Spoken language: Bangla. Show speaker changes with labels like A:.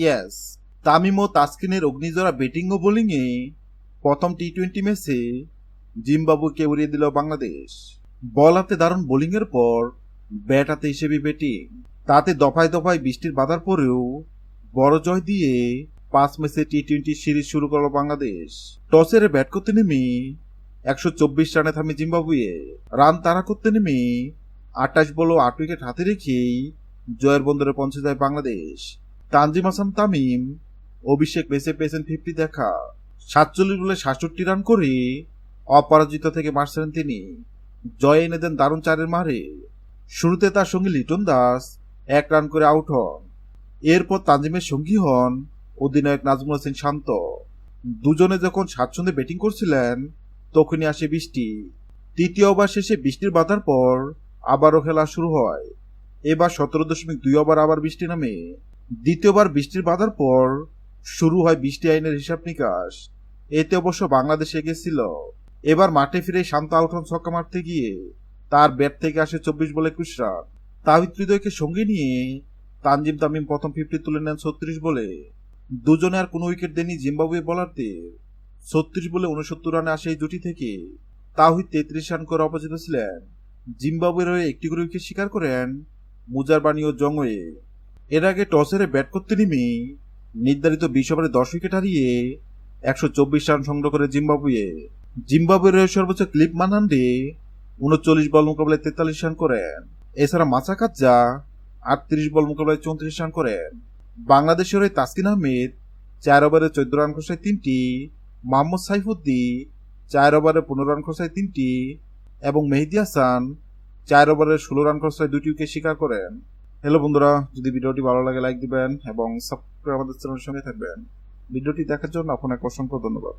A: ইয়েস, তামিম ও তাসকিনের অগ্নিজোড়া ব্যাটিং ও বোলিংয়ে প্রথম টি-20 ম্যাচে জিম্বাবুয়েকে উড়িয়ে দিল বাংলাদেশ। বল হাতে দারুণ বোলিংয়ের পর ব্যাট হাতে হিসেবে ব্যাটিং, তাতে দফায় দফায় বৃষ্টির বাধার পরেও বড় জয় দিয়ে 5 ম্যাচে টি-20 সিরিজ শুরু করল বাংলাদেশ। টসে ব্যাট করতে নেমে 124 রানে থামে জিম্বাবুয়ে। রান তাড়া করতে নেমে 28 বল ও 8 উইকেট হাতে রেখেই জয়ের বন্দরে পৌঁছে যায় বাংলাদেশ। তানজিম হাসান তামিম অভিষেক ম্যাচে পেয়েছেন 50 দেখা। 47 বলে 67 রান করে অপরাজিত থেকে মারছিলেন তিনি। জয় এনে দেন দারুণ 4-এর মারে। শুরুতে তার সঙ্গী লিটন দাস 1 রান করে আউট হন। এরপর তানজিমের সঙ্গী হন অধিনায়ক নাজমুল হোসেন শান্ত। দুজনে যখন স্বাচ্ছন্দ্যে ব্যাটিং করছিলেন তখনই আসে বৃষ্টি। তৃতীয় ওভার শেষে বৃষ্টির বাধার পর আবারও খেলা শুরু হয়। এবার 17.2 ওভার আবার বৃষ্টি নামে। দ্বিতীয়বার বৃষ্টির বাধার পর শুরু হয় বৃষ্টি আইনের হিসাব নিকাশ। এতে অবশ্য বাংলাদেশ এগিয়েছিল। এবার মাঠে ফিরে শান্ত আউট হন ছক্কা মারতে গিয়ে। তার ব্যাট থেকে আসে 24 বলে 21 রান। তাহিদ হৃদয়কে সঙ্গে নিয়ে তানজিম তামিম প্রথম 50 তুলে নেন 36 বলে। দুজনে আর কোনো উইকেট দেয়নি জিম্বাবুয়ে বোলারদের। 36 বলে 69 রানে আসে এই জুটি থেকে। তাহিদ 33 রান করে অপরাজিত ছিলেন। জিম্বাবুয়ের হয়ে একটি করে উইকেট শিকার করেন মুজারবানি ও জংওয়ে। এর আগে টস হেরে ব্যাট করতে নেমে নির্ধারিত 20 ওভারে 10 উইকেট হারিয়ে 124 রান সংগ্রহ করে জিম্বাবুয়ে। জিম্বাবুয়ের হয়ে সর্বোচ্চ ক্লিপ মানান্ডে 39 বল মোকাবেলায় 43 রান করেন। এছাড়া মাসাকাজ্জা 38 বল মোকাবেলায় 34 রান করেন। বাংলাদেশের হয়ে তাসকিন আহমেদ 4 ওভারে 14 রান খরচায় 3টি, মোহাম্মদ সাইফুদ্দিন 4 ওভারে 15 রান খরচায় 3টি এবং মেহেদী হাসান 4 ওভারে 16 রান খরচায় 2টি উইকেট শিকার করেন। হ্যালো বন্ধুরা, যদি ভিডিওটি ভালো লাগে লাইক দিবেন এবং সাবস্ক্রাইব আমাদের চ্যানেলের সঙ্গে থাকবেন। ভিডিওটি দেখার জন্য আপনাকে অসংখ্য ধন্যবাদ।